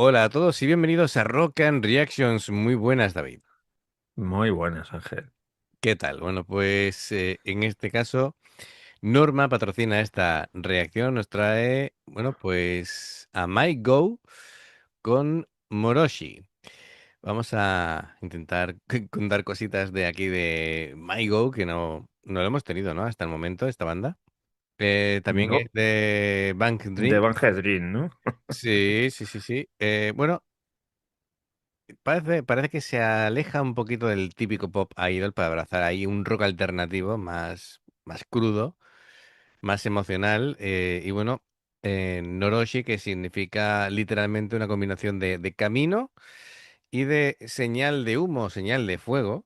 Hola a todos y bienvenidos a Rock and Reactions. Muy buenas, David. Muy buenas, Ángel. ¿Qué tal? Bueno, pues en este caso, Norma patrocina esta reacción. Nos trae, bueno, pues a Mike Go con Moroshi. Vamos a intentar contar cositas de aquí de Mike Go que no lo hemos tenido, ¿no? Hasta el momento, esta banda. También es No, de Bank de Dream. Van Hedrin, ¿no? Sí, sí, sí, sí. Bueno. Parece que se aleja un poquito del típico pop idol para abrazar ahí un rock alternativo más crudo, más emocional. Y bueno, Noroshi, que significa literalmente una combinación de camino y de señal de humo, señal de fuego.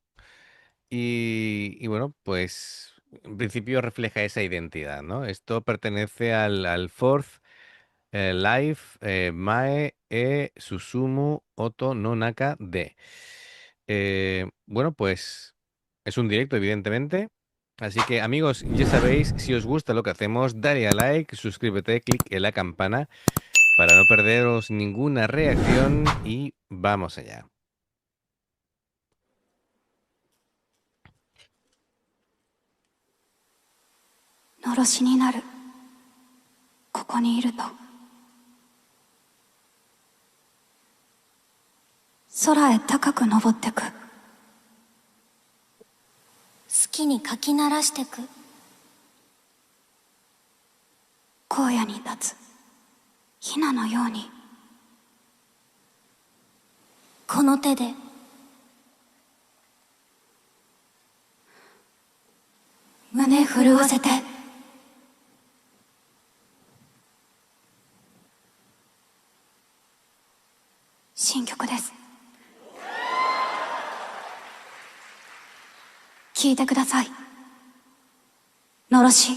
Y bueno, pues en principio refleja esa identidad, ¿no? Esto pertenece al Fourth Life Mae Susumu Oto no Naka de. Bueno, pues es un directo, evidentemente. Así que, amigos, ya sabéis, si os gusta lo que hacemos, dale a like, suscríbete, clic en la campana para no perderos ninguna reacción y vamos allá. のろしになる。ここにいると。空へ高く登ってく。好きにかき鳴らしてく。荒野に立つ。ヒナのように。この手で。胸震わせて。新曲です。聴いてください。のろし。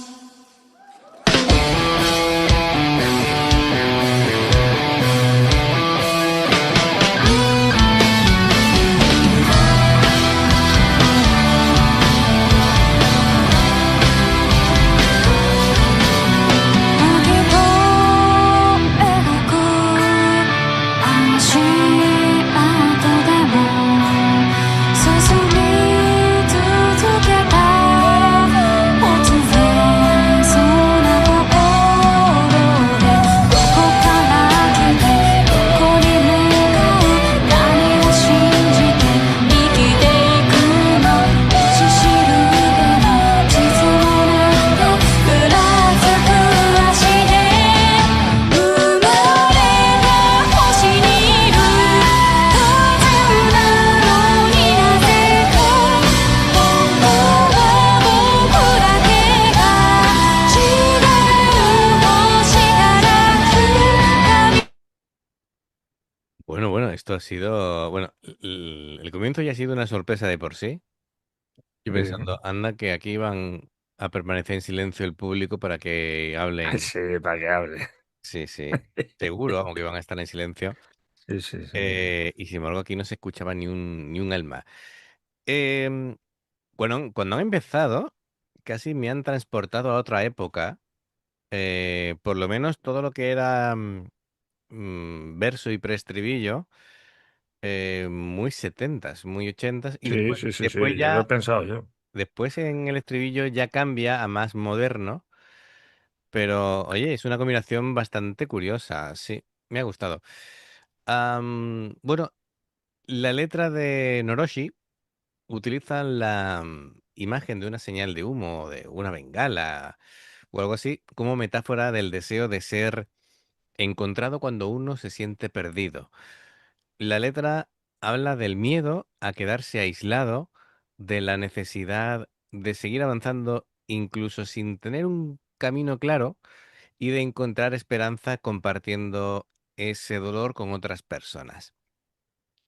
Bueno, esto ha sido, bueno, el comienzo ya ha sido una sorpresa de por sí. Yo Sí, pensando, anda que aquí van a permanecer en silencio el público para que hablen. sí, para que hable. Sí, sí, seguro, aunque van a estar en silencio. Sí, sí, sí. Y sin embargo aquí no se escuchaba ni un alma. Em, cuando han empezado, casi me han transportado a otra época. Por lo menos todo lo que era verso y preestribillo, muy setentas, muy ochentas. Y Sí, después, sí, sí, después sí, ya lo he ya, pensado yo. después en el estribillo ya cambia a más moderno. Pero, oye, es una combinación bastante curiosa, sí, me ha gustado. Bueno, la letra de Noroshi utiliza la imagen de una señal de humo, de una bengala o algo así, como metáfora del deseo de ser encontrado cuando uno se siente perdido. La letra habla del miedo a quedarse aislado, de la necesidad de seguir avanzando incluso sin tener un camino claro y de encontrar esperanza compartiendo ese dolor con otras personas.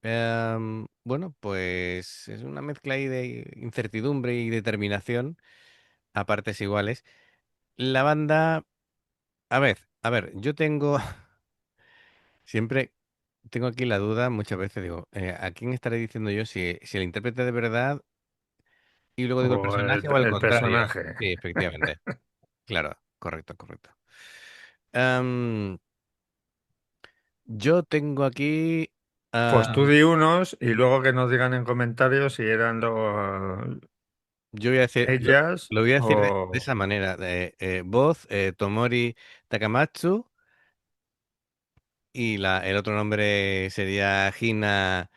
Bueno, pues es una mezcla ahí de incertidumbre y determinación a partes iguales. La banda, a ver, yo tengo, siempre tengo aquí la duda, muchas veces digo, ¿a quién estaré diciendo yo si el intérprete de verdad y luego digo el O personaje o al el contrario? personaje. Sí, efectivamente. Claro, correcto, correcto. Am, Yo tengo aquí. Pues tú ah, di unos y luego que nos digan en comentarios si eran los yo voy a decir. ellas Lo voy a decir de o... esa manera. Voz, Tomori Takamatsu. Y el otro nombre sería Hina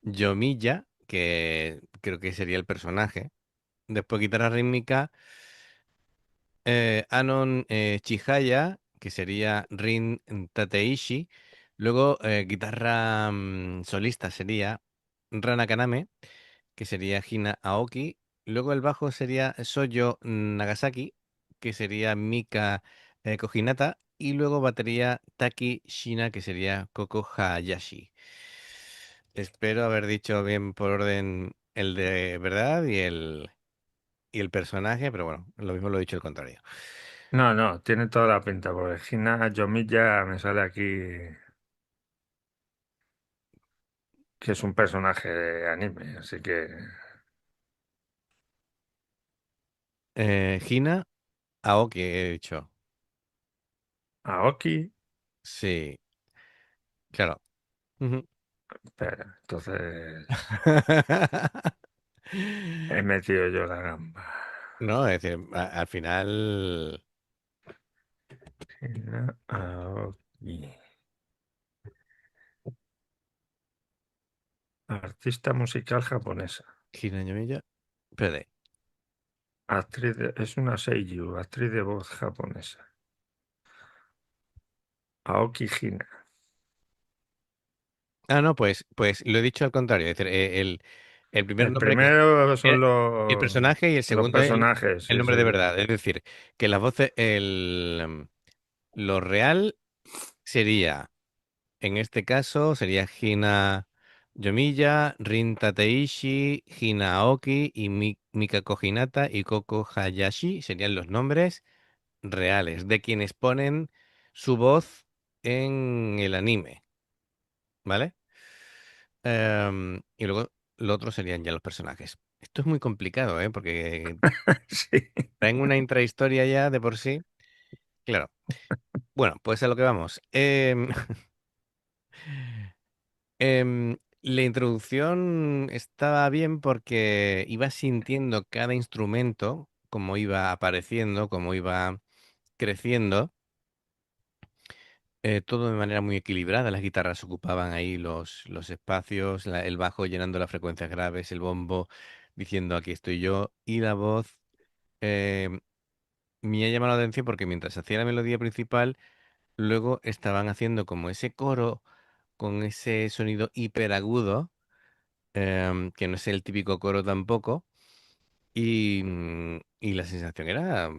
Yomiya, que creo que sería el personaje. Después guitarra rítmica, Anon Chihaya, que sería Rin Tateishi. Luego guitarra solista sería Rana Kaname, que sería Hina Aoki. Luego el bajo sería Soyo Nagasaki, que sería Mika Kojinata. Y luego batería Taki Shina, que sería Koko Hayashi. Espero haber dicho bien por orden el de verdad y el personaje, pero bueno, lo mismo lo he dicho al contrario. No, no, tiene toda la pinta, porque Gina Yomilla me sale aquí que es un personaje de anime, así que... Hina Aoki, he dicho. Aoki, Sí, claro. Ujú. espera, entonces he metido yo la gamba. No, es decir, al final. Gina Aoki. Artista musical japonesa. Hina Yomiya. Espérate. Es una seiyuu, actriz de voz japonesa. Aoki Hina. Ah, no, pues lo he dicho al contrario. Es decir, el primer El nombre que primero era son el personaje y el los segundo es personajes, el sí, nombre sí. de verdad. Es decir, que las voces, lo real sería, en este caso, sería Hina Yomiya, Rin Tateishi, Hina Aoki y Mika Kojinata y Koko Hayashi serían los nombres reales de quienes ponen su voz en el anime, ¿vale? Y luego lo otro serían ya los personajes. Esto es muy complicado, ¿eh? Porque Sí. traen una intrahistoria ya de por sí. Claro. Bueno, pues a lo que vamos. La introducción estaba bien porque iba sintiendo cada instrumento, como iba apareciendo, como iba creciendo, todo de manera muy equilibrada. Las guitarras ocupaban ahí los espacios, el bajo llenando las frecuencias graves, el bombo diciendo aquí estoy yo, y la voz eh, me ha llamado la atención porque mientras hacía la melodía principal, luego estaban haciendo como ese coro con ese sonido hiperagudo, que no es el típico coro tampoco, y la sensación era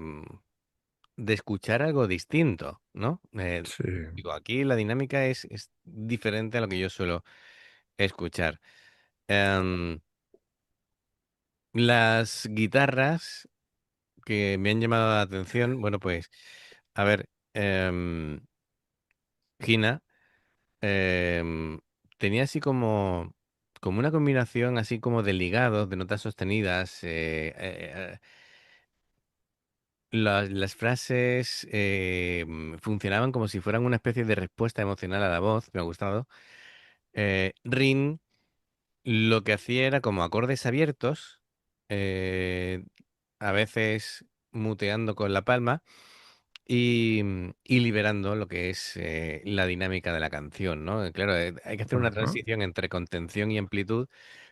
de escuchar algo distinto, ¿no? Sí, Digo, aquí la dinámica es diferente a lo que yo suelo escuchar. Em, las guitarras que me han llamado la atención, bueno, pues, a ver, Gina em, tenía así como una combinación así como de ligados, de notas sostenidas. Las frases funcionaban como si fueran una especie de respuesta emocional a la voz, me ha gustado. Rin lo que hacía era como acordes abiertos, eh, a veces muteando con la palma y liberando lo que es la dinámica de la canción, ¿no? Claro, hay que hacer una ajá. transición entre contención y amplitud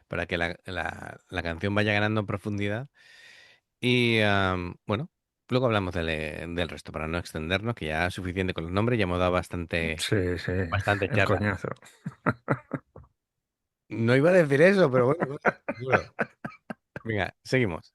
para que la canción vaya ganando en profundidad. Y bueno, luego hablamos del resto para no extendernos, que ya es suficiente con los nombres, ya hemos dado Sí, sí, bastante el charla. coñazo. No iba a decir eso, pero bueno, vale, seguro. Venga, seguimos.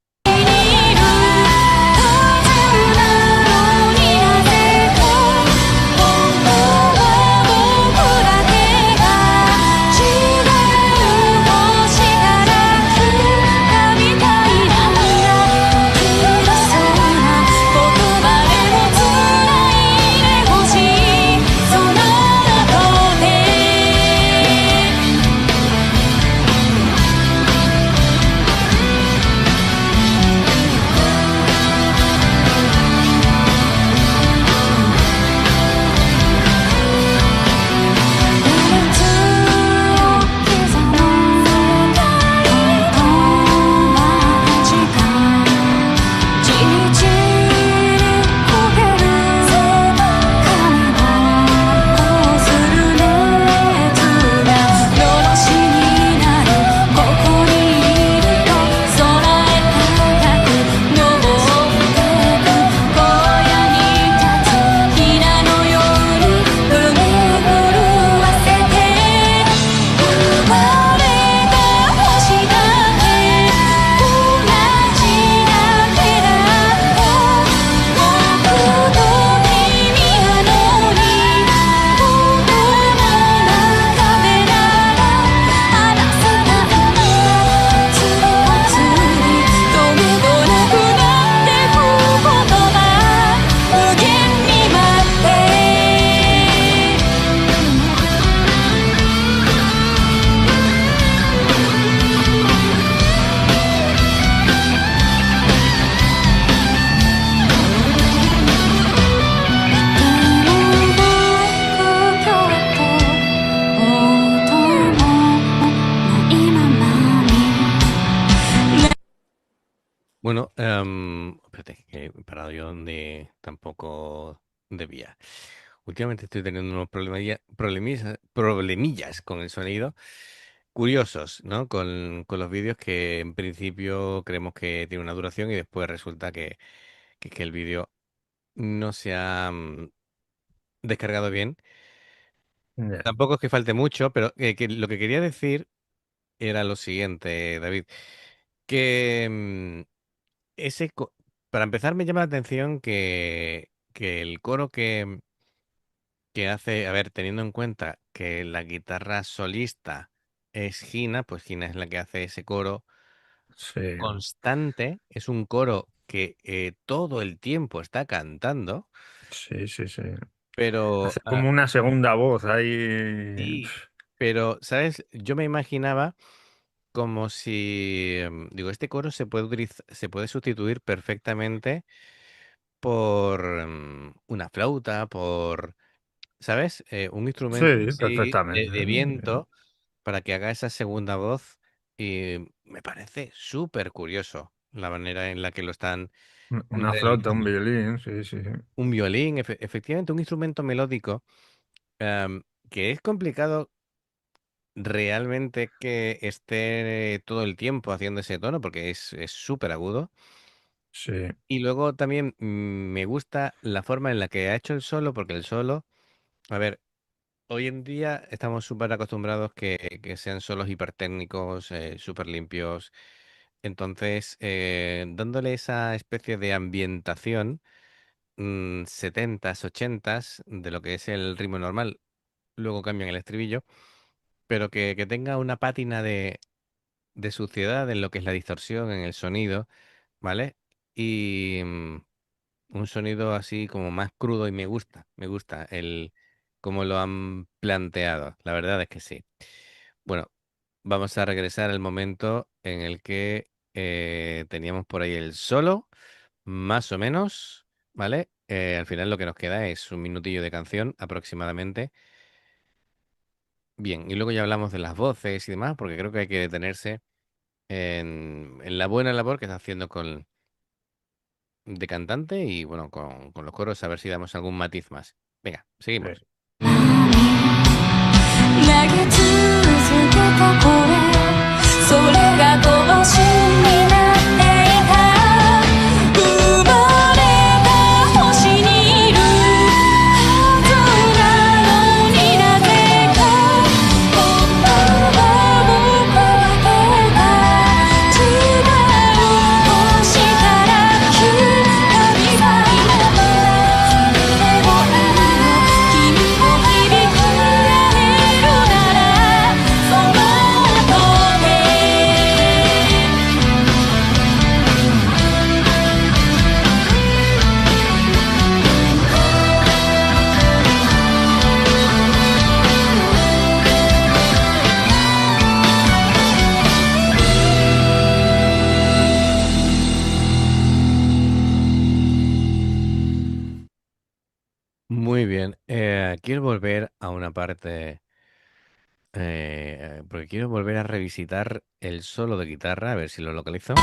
Bueno, espérate, que he parado yo donde tampoco debía. Últimamente estoy teniendo unos problemillas con el sonido curiosos, ¿no? Con los vídeos que en principio creemos que tiene una duración y después resulta que el vídeo no se ha descargado bien. Ya. Tampoco es que falte mucho, pero que lo que quería decir era lo siguiente, David, que ese, para empezar me llama la atención que el coro que hace, a ver, teniendo en cuenta que la guitarra solista es Gina, pues Gina es la que hace ese coro Sí, constante, es un coro que todo el tiempo está cantando, sí, sí, sí. pero Hace como una segunda voz ahí. sí, pero, ¿sabes? Yo me imaginaba como si, digo, este coro se puede sustituir perfectamente por una flauta, por, ¿sabes? Un instrumento Sí, así perfectamente. de viento para que haga esa segunda voz y me parece súper curioso la manera en la que lo están Una flauta, un realizando. violín, sí, sí, sí. Un violín, efectivamente, un instrumento melódico que es complicado realmente que esté todo el tiempo haciendo ese tono porque es súper agudo. Sí, Y luego también me gusta la forma en la que ha hecho el solo, porque el solo, a ver, hoy en día estamos súper acostumbrados que sean solos hipertécnicos, súper limpios. Entonces, dándole esa especie de ambientación, 70s, 80s, de lo que es el ritmo normal, luego cambian el estribillo, pero que tenga una pátina de suciedad en lo que es la distorsión, en el sonido, ¿vale? Y un sonido así como más crudo y me gusta el cómo lo han planteado. La verdad es que sí. Bueno, vamos a regresar al momento en el que teníamos por ahí el solo, más o menos, ¿vale? Al final lo que nos queda es un minutillo de canción aproximadamente. Bien, y luego ya hablamos de las voces y demás, porque creo que hay que detenerse en la buena labor que está haciendo de cantante y bueno, con los coros, a ver si damos algún matiz más. Venga, sí. seguimos. 投げ続けた声それが更新になっていた生まれた星にいるはずなのになぜか本当は僕だけが違う星から来たみたいなそれでもいいの君を響かせるならその音で」 Muy bien. Quiero volver a una parte, porque quiero volver a revisitar el solo de guitarra, a ver si lo localizo.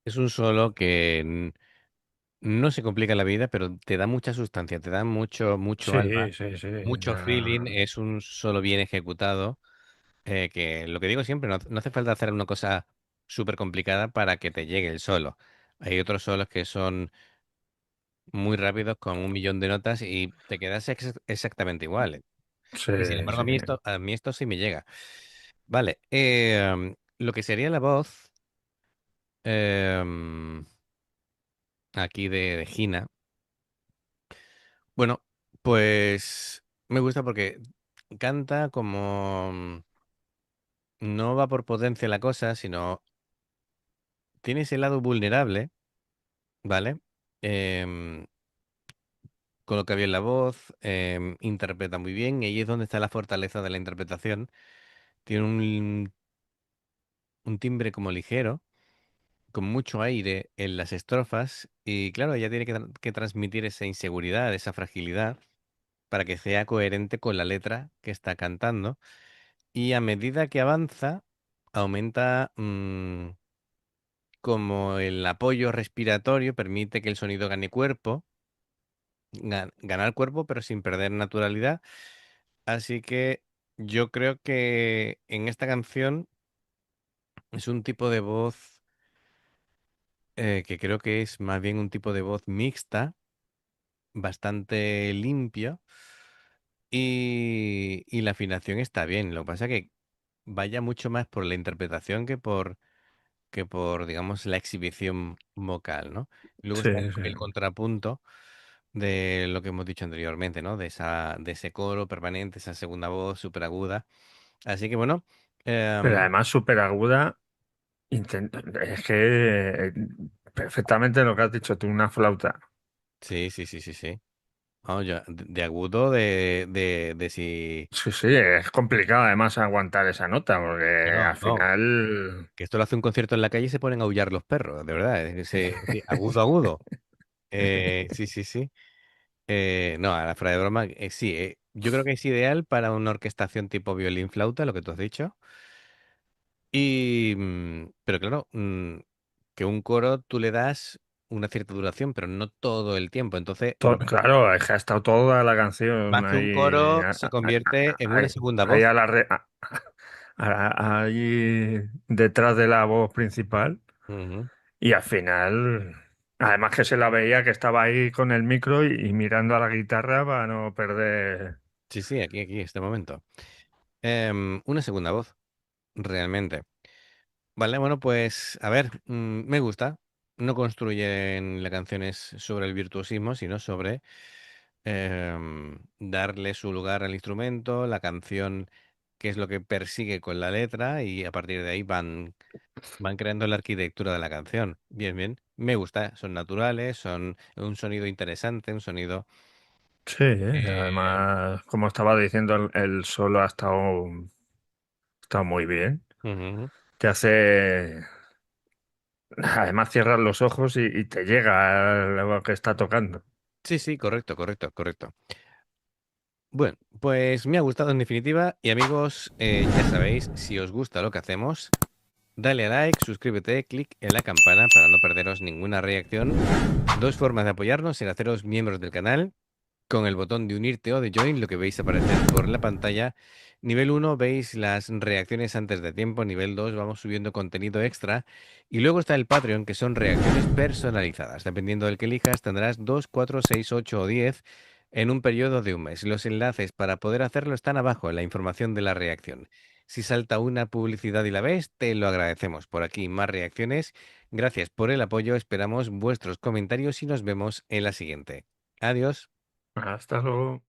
Es un solo que no se complica la vida, pero te da mucha sustancia, te da mucho alma, Sí, sí, sí. mucho feeling. Es un solo bien ejecutado. Que lo que digo siempre, no hace falta hacer una cosa súper complicada para que te llegue el solo. Hay otros solos que son muy rápidos con un millón de notas y te quedas exactamente igual. Sí, Y sin embargo, sí. a mí esto sí me llega. Vale, lo que sería la voz em, aquí de Gina, bueno, pues me gusta porque canta como no va por potencia la cosa, sino tiene ese lado vulnerable, ¿vale? Em, Coloca bien la voz, interpreta muy bien, y ahí es donde está la fortaleza de la interpretación. Tiene un timbre como ligero, con mucho aire en las estrofas, y claro, ella tiene que transmitir esa inseguridad, esa fragilidad, para que sea coherente con la letra que está cantando. Y a medida que avanza, aumenta como el apoyo respiratorio, permite que el sonido gane cuerpo, ganar cuerpo, pero sin perder naturalidad. Así que yo creo que en esta canción es un tipo de voz que creo que es más bien un tipo de voz mixta, bastante limpio, y la afinación está bien. Lo que pasa es que vaya mucho más por la interpretación que por, digamos, la exhibición vocal, ¿no? Y luego Sí, está sí. el contrapunto de lo que hemos dicho anteriormente, ¿no? De ese coro permanente, esa segunda voz súper aguda. Así que bueno, Pero em, además súper aguda. Es que perfectamente lo que has dicho tú, una flauta. sí, sí, sí, sí, sí. Vamos, de agudo, de si... Sí, sí, es complicado además aguantar esa nota, No, porque no, al no. final. Que esto lo hace un concierto en la calle y se ponen a aullar los perros, de verdad. Sí, agudo, agudo. Sí, sí, sí. No, a la fuera de broma, sí. Yo creo que es ideal para una orquestación tipo violín-flauta, lo que tú has dicho. Pero claro, que un coro tú le das una cierta duración, pero no todo el tiempo. Entonces, Claro, es que ha estado toda la canción más que un ahí, coro, se convierte en una ahí, segunda ahí voz. ahí detrás de la voz principal. Ujú. Y al final, además que se la veía que estaba ahí con el micro y mirando a la guitarra para no perder. Sí, sí, aquí, este momento. Una segunda voz, realmente. Vale, bueno, pues a ver, me gusta. No construyen las canciones sobre el virtuosismo, sino sobre darle su lugar al instrumento, la canción, qué es lo que persigue con la letra, y a partir de ahí van creando la arquitectura de la canción. Bien, bien. Me gusta, son naturales, son un sonido interesante, un sonido... Sí, eh, además, como estaba diciendo, el solo ha estado muy bien. ujú. Te hace. Además, cierras los ojos y te llega lo que está tocando. Sí, sí, correcto, correcto, correcto. Bueno, pues me ha gustado en definitiva, y amigos, ya sabéis, si os gusta lo que hacemos, dale a like, suscríbete, clic en la campana para no perderos ninguna reacción. Dos formas de apoyarnos: en haceros miembros del canal con el botón de unirte o de join, lo que veis aparecer por la pantalla. Nivel uno, veis las reacciones antes de tiempo. Nivel 2, vamos subiendo contenido extra. Y luego está el Patreon, que son reacciones personalizadas. Dependiendo del que elijas, tendrás 2, 4, 6, 8 o 10 en un periodo de un mes. Los enlaces para poder hacerlo están abajo en la información de la reacción. Si salta una publicidad y la ves, te lo agradecemos. Por aquí más reacciones. Gracias por el apoyo. Esperamos vuestros comentarios y nos vemos en la siguiente. Adiós. Hasta luego.